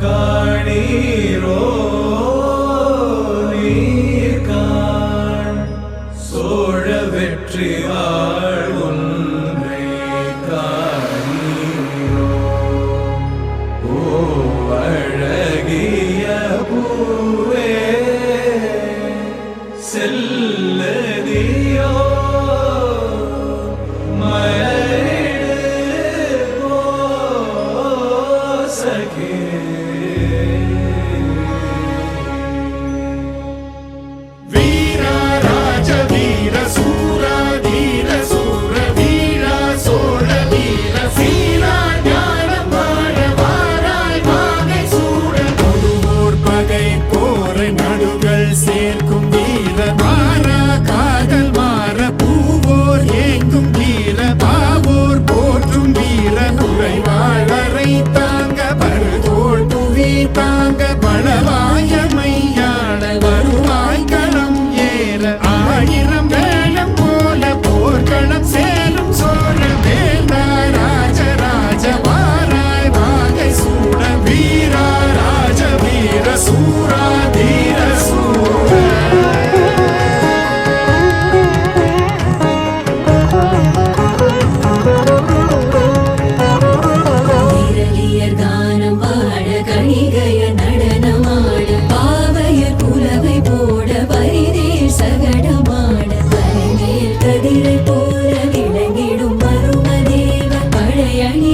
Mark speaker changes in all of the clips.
Speaker 1: காணீரோ நீர்காண் சோழ வெற்றி வாழ் ஒன்றை காணீரோ ஓ அழகிய பூவே செல்லதியோ
Speaker 2: சேர்க்கும் வீர மாறா காதல் மாற பூவோர் ஏங்கும் வீர பாவோர் போற்றும் வீர குறைவாளரை தாங்க பருதோள் புவி தாங்க பலவாயமையாள வருவாய் களம் ஏற ஆயிரம் வேளம் போல போர்க்களம் சேரும் சோழ வேந்தா ராஜராஜ வாராய் வாகை சூட வீரா ராஜ வீர சூரா தீர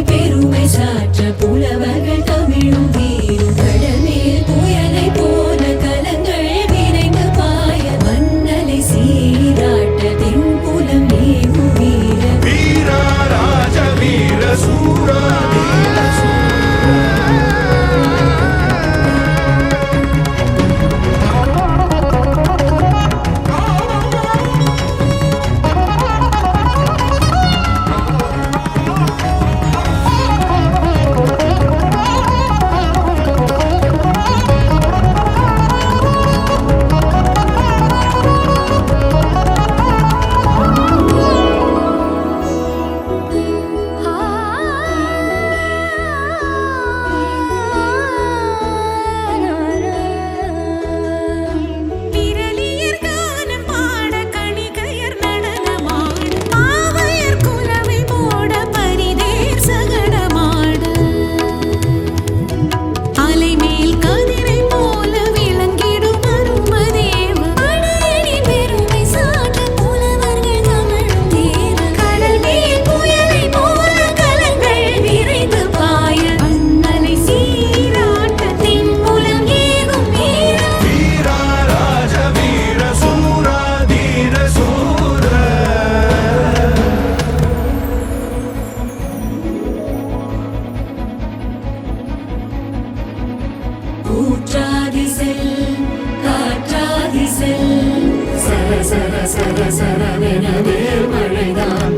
Speaker 3: பெருமை சாற்ற புலவர்கள் தமிழும் வீரும் கடமேல் புயலை போல கலங்கள் விரைந்து பாய மன்னலை சீராட்ட தென்புலம் ஏகும் வீர
Speaker 1: வீரா ராஜ வீர சூரா
Speaker 2: சர சர சர சரவென வேல் மழைதான்